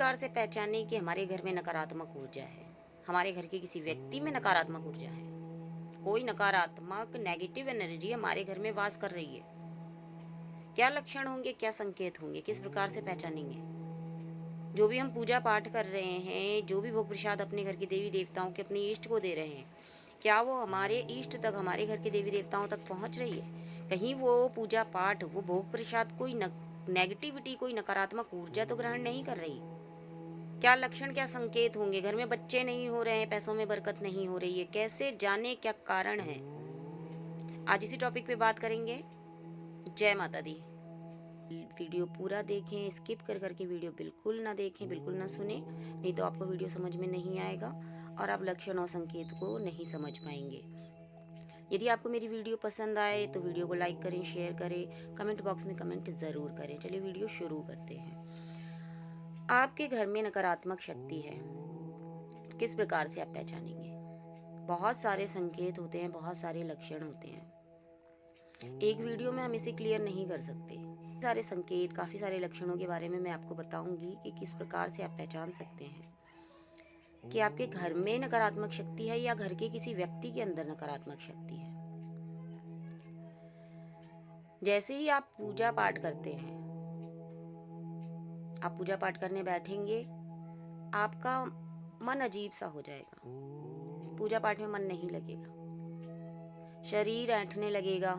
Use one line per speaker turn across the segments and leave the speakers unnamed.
प्रकार से पहचानें कि हमारे घर में नकारात्मक ऊर्जा है, हमारे घर के किसी व्यक्ति में नकारात्मक ऊर्जा है, कोई नकारात्मक नेगेटिव एनर्जी हमारे घर में वास कर रही है? क्या लक्षण होंगे, क्या संकेत होंगे, किस प्रकार से पहचानेंगे? जो भी हम पूजा पाठ कर रहे हैं, जो भी भोग प्रसाद अपने घर के देवी देवताओं के अपने इष्ट को दे रहे हैं, क्या वो हमारे इष्ट तक, हमारे घर के देवी देवताओं तक पहुंच रही है? कहीं वो पूजा पाठ, वो भोग प्रसाद कोई नेगेटिविटी, कोई नकारात्मक ऊर्जा तो ग्रहण नहीं कर रही? क्या लक्षण, क्या संकेत होंगे? घर में बच्चे नहीं हो रहे हैं, पैसों में बरकत नहीं हो रही है, कैसे जाने, क्या कारण है? आज इसी टॉपिक पे बात करेंगे। जय माता दी। वीडियो पूरा देखें, स्किप कर करके वीडियो बिल्कुल ना देखें, बिल्कुल ना सुने, नहीं तो आपको वीडियो समझ में नहीं आएगा और आप लक्षण और संकेत को नहीं समझ पाएंगे। यदि आपको मेरी वीडियो पसंद आए तो वीडियो को लाइक करें, शेयर करें, कमेंट बॉक्स में कमेंट ज़रूर करें। चलिए वीडियो शुरू करते हैं। आपके घर में नकारात्मक शक्ति है, किस प्रकार से आप पहचानेंगे? बहुत सारे संकेत होते हैं, बहुत सारे लक्षण होते हैं। एक वीडियो में हम इसे क्लियर नहीं कर सकते। सारे संकेत, काफ़ी सारे लक्षणों के बारे में मैं आपको बताऊंगी कि किस प्रकार से आप पहचान सकते हैं कि आपके घर में नकारात्मक शक्ति है या घर के किसी व्यक्ति के अंदर नकारात्मक शक्ति है। जैसे ही आप पूजा पाठ करते हैं, आप पूजा पाठ करने बैठेंगे, आपका मन अजीब सा हो जाएगा, पूजा पाठ में मन नहीं लगेगा, शरीर ऐंठने लगेगा,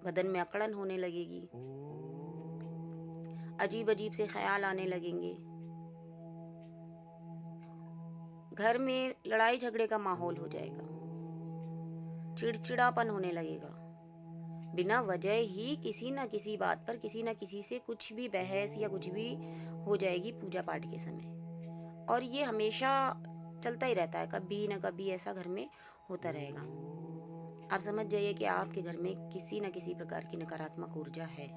बदन में अकड़न होने लगेगी, अजीब अजीब से ख्याल आने लगेंगे, घर में लड़ाई झगड़े का माहौल हो जाएगा, चिड़चिड़ापन होने लगेगा, बिना वजह ही किसी न किसी बात पर किसी न किसी से कुछ भी बहस या कुछ भी हो जाएगी पूजा पाठ के समय। और ये हमेशा चलता ही रहता है, कभी न कभी ऐसा घर में होता रहेगा। आप समझ जाइए कि आपके घर में किसी न किसी प्रकार की नकारात्मक ऊर्जा है।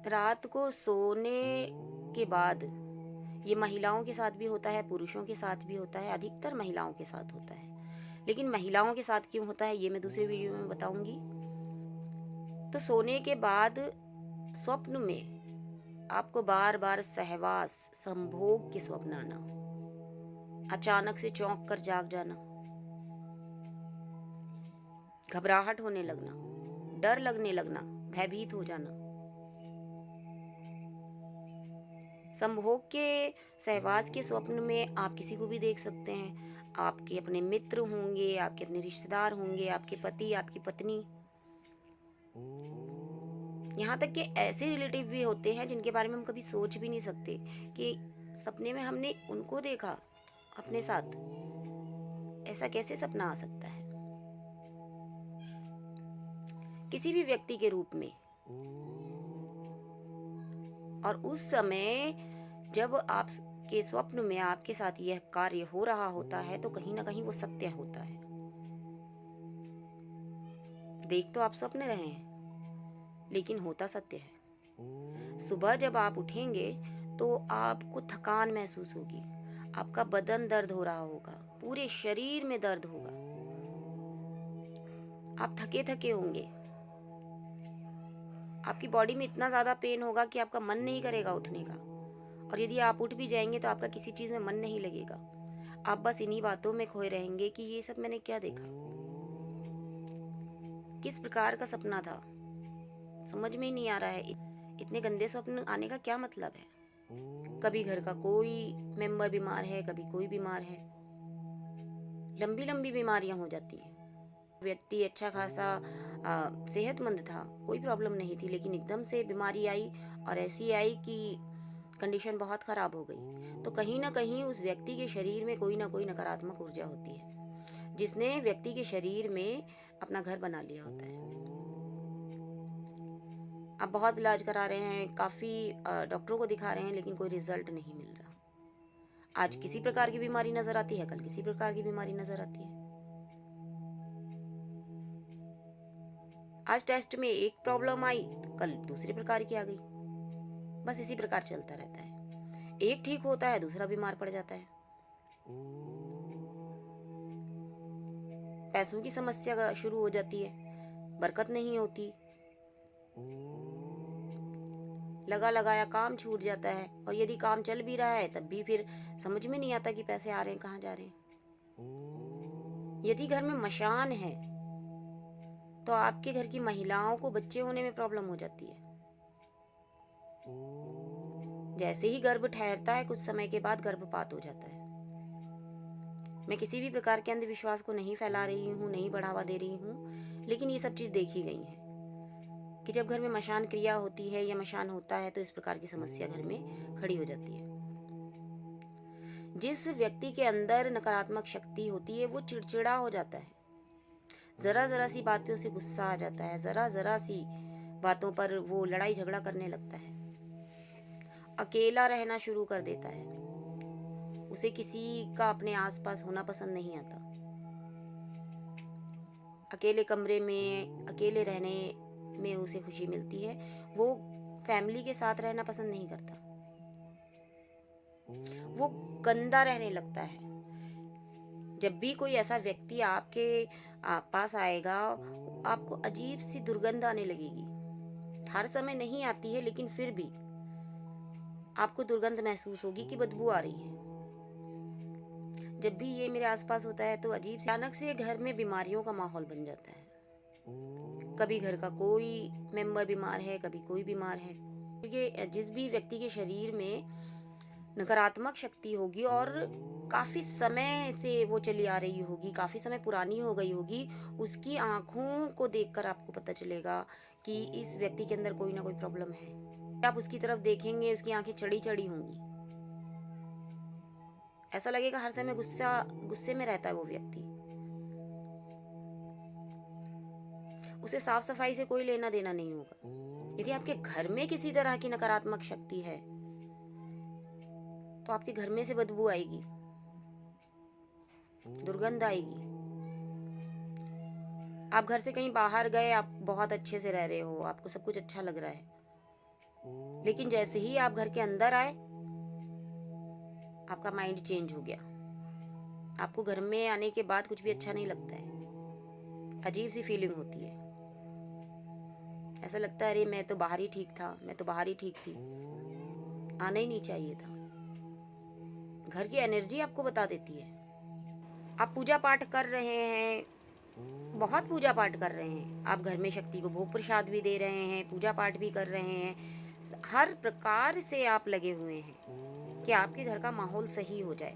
रात को सोने के बाद ये महिलाओं के साथ भी होता है, पुरुषों के साथ भी होता है, अधिकतर महिलाओं के साथ होता है। लेकिन महिलाओं के साथ क्यों होता है ये मैं दूसरे वीडियो में बताऊंगी। तो सोने के बाद स्वप्न में आपको बार बार सहवास, संभोग के स्वप्न आना, अचानक से चौंक कर जाग जाना, घबराहट होने लगना, डर लगने लगना, भयभीत हो जाना। संभोग के, सहवास के स्वप्न में आप किसी को भी देख सकते हैं। आपके अपने मित्र होंगे, आपके अपने रिश्तेदार होंगे, आपके पति, आपकी पत्नी, यहाँ तक कि ऐसे रिलेटिव भी होते हैं जिनके बारे में हम कभी सोच भी नहीं सकते कि सपने में हमने उनको देखा अपने साथ। ऐसा कैसे सपना आ सकता है? किसी भी व्यक्ति के रूप में। और उस समय जब आपके स्वप्न में आपके साथ यह कार्य हो रहा होता है तो कहीं ना कहीं वो सत्य होता है। देख तो आप स्वप्न रहे हैं लेकिन होता सत्य है। सुबह जब आप उठेंगे तो आपको थकान महसूस होगी, आपका बदन दर्द हो रहा होगा, पूरे शरीर में दर्द होगा, आप थके थके होंगे, आपकी बॉडी में इतना ज्यादा पेन होगा कि आपका मन नहीं करेगा उठने का। और यदि आप उठ भी जाएंगे तो आपका किसी चीज में मन नहीं लगेगा। आप बस इन्हीं बातों में खोए रहेंगे कि ये सब मैंने क्या देखा, किस प्रकार का सपना था, समझ में ही नहीं आ रहा है। इतने गंदे स्वप्न आने का क्या मतलब है? कभी घर का कोई मेंबर बीमार है, कभी कोई बीमार है, लंबी लंबी बीमारियां हो जाती हैं। व्यक्ति अच्छा खासा सेहतमंद था, कोई प्रॉब्लम नहीं थी, लेकिन एकदम से बीमारी आई और ऐसी आई कि कंडीशन बहुत खराब हो गई। तो कहीं ना कहीं उस व्यक्ति के शरीर में कोई ना कोई नकारात्मक ऊर्जा होती है जिसने व्यक्ति के शरीर में अपना घर बना लिया होता है। आप बहुत इलाज करा रहे हैं, काफी डॉक्टरों को दिखा रहे हैं, लेकिन कोई रिजल्ट नहीं मिल रहा। आज किसी प्रकार की बीमारी नजर आती है, कल किसी प्रकार की बीमारी नजर आती है। आज टेस्ट में एक प्रॉब्लम आई तो कल दूसरे प्रकार की आ गई। बस इसी प्रकार चलता रहता है। एक ठीक होता है, दूसरा बीमार पड़ जाता है। पैसों की समस्या शुरू हो जाती है, बरकत नहीं होती, लगा लगाया काम छूट जाता है, और यदि काम चल भी रहा है तब भी फिर समझ में नहीं आता कि पैसे आ रहे हैं कहाँ जा रहे हैं। यदि घर में मशान है तो आपके घर की महिलाओं को बच्चे होने में प्रॉब्लम हो जाती है। जैसे ही गर्भ ठहरता है कुछ समय के बाद गर्भपात हो जाता है। मैं किसी भी प्रकार के अंधविश्वास को नहीं फैला रही हूँ, नहीं बढ़ावा दे रही हूँ, लेकिन ये सब चीज देखी गई है कि जब घर में मशान क्रिया होती है या मशान होता है तो इस प्रकार की समस्या घर में खड़ी हो जाती है। जिस व्यक्ति के अंदर नकारात्मक शक्ति होती है वो चिड़चिड़ा हो जाता है, जरा जरा सी बात पे उसे गुस्सा आ जाता है, जरा जरा सी बातों पर वो लड़ाई झगड़ा करने लगता है, अकेला रहना शुरू कर देता है, उसे किसी का अपने आसपास होना पसंद नहीं आता, अकेले कमरे में अकेले रहने में उसे खुशी मिलती है, वो फैमिली के साथ रहना पसंद नहीं करता, वो गंदा रहने लगता है। जब भी कोई ऐसा व्यक्ति आपके पास आएगा आपको अजीब सी दुर्गंध आने लगेगी। हर समय नहीं आती है लेकिन फिर भी आपको दुर्गंध महसूस होगी कि बदबू आ रही है। जब भी ये मेरे आसपास होता है तो अजीब अचानक से घर में बीमारियों का माहौल बन जाता है। कभी घर का कोई मेंबर बीमार है, कभी कोई बीमार है। ये जिस भी व्यक्ति के शरीर में नकारात्मक शक्ति होगी और काफी समय से वो चली आ रही होगी, काफी समय पुरानी हो गई होगी, उसकी आंखों को देखकर आपको पता चलेगा कि इस व्यक्ति के अंदर कोई ना कोई प्रॉब्लम है। आप उसकी तरफ देखेंगे, उसकी आंखें चढ़ी चढ़ी होंगी, ऐसा लगेगा हर समय गुस्से में रहता है वो व्यक्ति। उसे साफ सफाई से कोई लेना देना नहीं होगा। यदि आपके घर में किसी तरह की नकारात्मक शक्ति है तो आपके घर में से बदबू आएगी, दुर्गंध आएगी। आप घर से कहीं बाहर गए, आप बहुत अच्छे से रह रहे हो, आपको सब कुछ अच्छा लग रहा है, लेकिन जैसे ही आप घर के अंदर आए आपका माइंड चेंज हो गया। आपको घर में आने के बाद कुछ भी अच्छा नहीं लगता है, अजीब सी फीलिंग होती है, ऐसा लगता है अरे मैं तो बाहर ही ठीक था, मैं तो बाहर ही ठीक थी, आना ही नहीं चाहिए था। घर की एनर्जी आपको बता देती है। आप पूजा पाठ कर रहे हैं, बहुत पूजा पाठ कर रहे हैं, आप घर में शक्ति को भोग प्रसाद भी दे रहे हैं, पूजा पाठ भी कर रहे हैं, हर प्रकार से आप लगे हुए हैं कि आपके घर का माहौल सही हो जाए,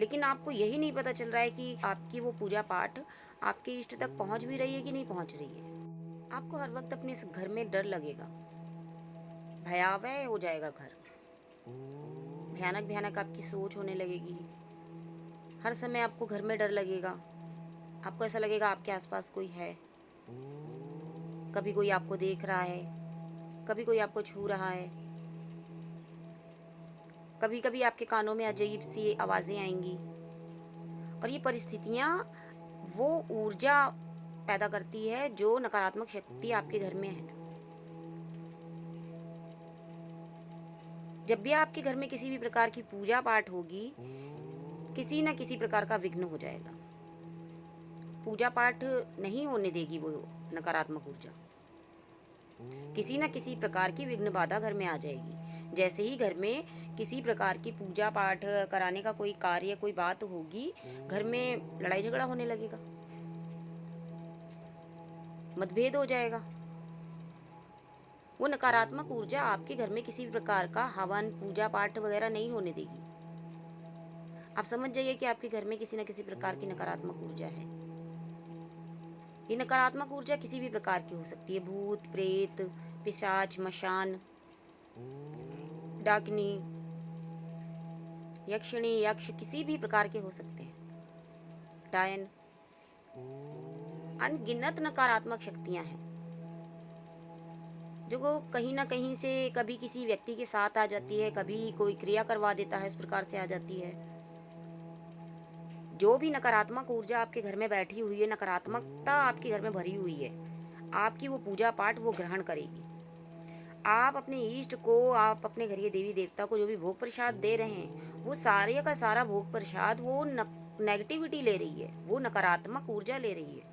लेकिन आपको यही नहीं पता चल रहा है कि आपकी वो पूजा पाठ आपके इष्ट तक पहुंच भी रही है कि नहीं पहुंच रही है। आपको हर वक्त अपने घर में डर लगेगा, भयावह हो जाएगा घर, भयानक भयानक आपकी सोच होने लगेगी, हर समय आपको घर में डर लगेगा, आपको ऐसा लगेगा आपके आसपास कोई है, कभी कोई आपको देख रहा है, कभी कोई आपको छू रहा है, कभी कभी आपके कानों में अजीब सी आवाजें आएंगी, और ये परिस्थितियां वो ऊर्जा पैदा करती है जो नकारात्मक शक्ति आपके घर में है। जब भी आपके घर में किसी भी प्रकार की पूजा पाठ होगी, किसी न किसी प्रकार का विघ्न हो जाएगा। पूजा पाठ नहीं होने देगी वो नकारात्मक ऊर्जा, किसी न किसी प्रकार की विघ्न बाधा घर में आ जाएगी। जैसे ही घर में किसी प्रकार की पूजा पाठ कराने का कोई कार्य, कोई बात होगी, घर में लड़ाई झगड़ा होने लगेगा, मतभेद हो जाएगा। वो नकारात्मक ऊर्जा आपके घर में किसी भी प्रकार का हवन, पूजा पाठ वगैरह नहीं होने देगी। आप समझ जाइए कि आपके घर में किसी न किसी प्रकार की नकारात्मक ऊर्जा है। ये नकारात्मक ऊर्जा किसी भी प्रकार की हो सकती है, भूत, प्रेत, पिशाच, मशान, डाकिनी, यक्षिणी, यक्ष किसी भी प्रकार के हो सकते हैं, डायन, अनगिनत नकारात्मक शक्तियां हैं जो कहीं ना कहीं से कभी किसी व्यक्ति के साथ आ जाती है, कभी कोई क्रिया करवा देता है, इस प्रकार से आ जाती है। जो भी नकारात्मक ऊर्जा आपके घर में बैठी हुई है, नकारात्मकता आपके घर में भरी हुई है, आपकी वो पूजा पाठ वो ग्रहण करेगी। आप अपने इष्ट को, आप अपने घर के देवी देवता को जो भी भोग प्रसाद दे रहे हैं, वो सारे का सारा भोग प्रसाद वो नेगेटिविटी ले रही है, वो नकारात्मक ऊर्जा ले रही है,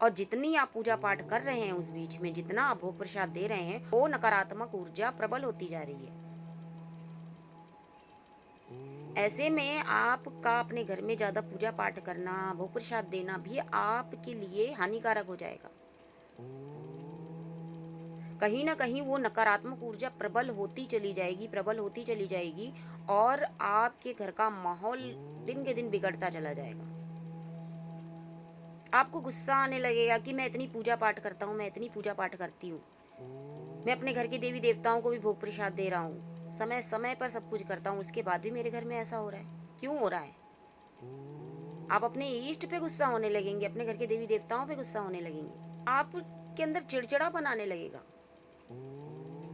और जितनी आप पूजा पाठ कर रहे हैं उस बीच में जितना आप भोग प्रसाद दे रहे हैं वो नकारात्मक ऊर्जा प्रबल होती जा रही है। ऐसे में आपका अपने घर में ज्यादा पूजा पाठ करना, भोग प्रसाद देना भी आपके लिए हानिकारक हो जाएगा। कहीं ना कहीं वो नकारात्मक ऊर्जा प्रबल होती चली जाएगी, प्रबल होती चली जाएगी और आपके घर का माहौल दिन के दिन बिगड़ता चला जाएगा। आपको गुस्सा आने लगेगा कि मैं इतनी पूजा पाठ करता हूँ, मैं इतनी पूजा पाठ करती हूँ, मैं अपने घर के देवी देवताओं को भी भोग प्रसाद दे रहा हूँ, समय समय पर सब कुछ करता हूँ, उसके बाद भी मेरे घर में ऐसा हो रहा है, क्यों हो रहा है? आप अपने इष्ट पे गुस्सा होने लगेंगे, अपने घर के देवी देवताओं पे गुस्सा होने लगेंगे, आपके अंदर चिड़चिड़ापन आने लगेगा।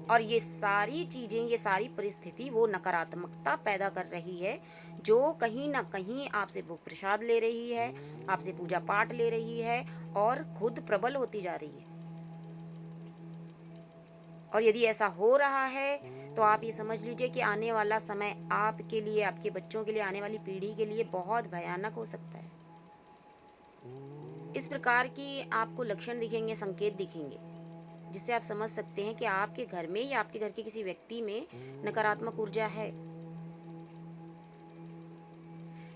और ये सारी चीजें, ये सारी परिस्थिति वो नकारात्मकता पैदा कर रही है जो कहीं ना कहीं आपसे भोग प्रसाद ले रही है, आपसे पूजा पाठ ले रही है और खुद प्रबल होती जा रही है। और यदि ऐसा हो रहा है तो आप ये समझ लीजिए कि आने वाला समय आपके लिए, आपके बच्चों के लिए, आने वाली पीढ़ी के लिए बहुत भयानक हो सकता है। इस प्रकार की आपको लक्षण दिखेंगे, संकेत दिखेंगे, जिससे आप समझ सकते हैं कि आपके घर में या आपके घर के किसी व्यक्ति में नकारात्मक ऊर्जा है।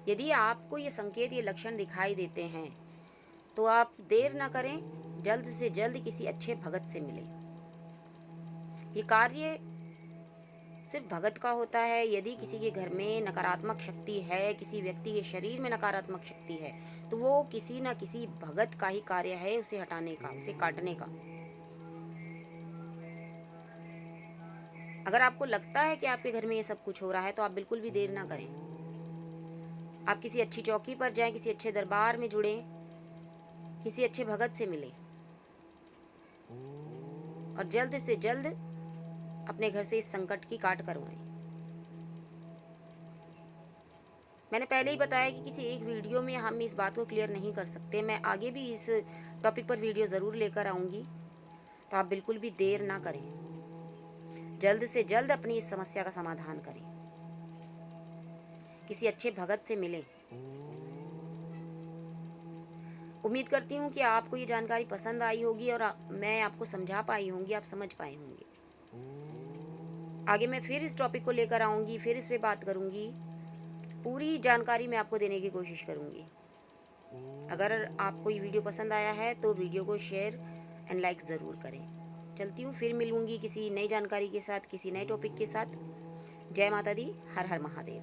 यदि आपको ये संकेत, ये लक्षण दिखाई देते हैं तो आप देर ना करें, जल्द से जल्द किसी अच्छे भगत से मिलें। ये कार्य सिर्फ भगत का होता है। यदि किसी के घर में नकारात्मक शक्ति है, किसी व्यक्ति के शरीर में नकारात्मक शक्ति है, तो वो किसी न किसी भगत का ही कार्य है उसे हटाने का, उसे काटने का। अगर आपको लगता है कि आपके घर में ये सब कुछ हो रहा है तो आप बिल्कुल भी देर ना करें। आप किसी अच्छी चौकी पर जाएं, किसी अच्छे दरबार में जुड़ें, किसी अच्छे भगत से मिलें और जल्द से जल्द अपने घर से इस संकट की काट करवाएं। मैंने पहले ही बताया कि किसी एक वीडियो में हम इस बात को क्लियर नहीं कर सकते। मैं आगे भी इस टॉपिक पर वीडियो ज़रूर लेकर आऊँगी, तो आप बिल्कुल भी देर ना करें, जल्द से जल्द अपनी इस समस्या का समाधान करें, किसी अच्छे भगत से मिलें। उम्मीद करती हूँ कि आपको ये जानकारी पसंद आई होगी और मैं आपको समझा पाई होंगी, आप समझ पाए होंगे। आगे मैं फिर इस टॉपिक को लेकर आऊँगी, फिर इस पे बात करूँगी, पूरी जानकारी मैं आपको देने की कोशिश करूँगी। अगर आपको ये वीडियो पसंद आया है तो वीडियो को शेयर एंड लाइक ज़रूर करें। चलती हूँ, फिर मिलूँगी किसी नई जानकारी के साथ, किसी नए टॉपिक के साथ। जय माता दी, हर हर महादेव।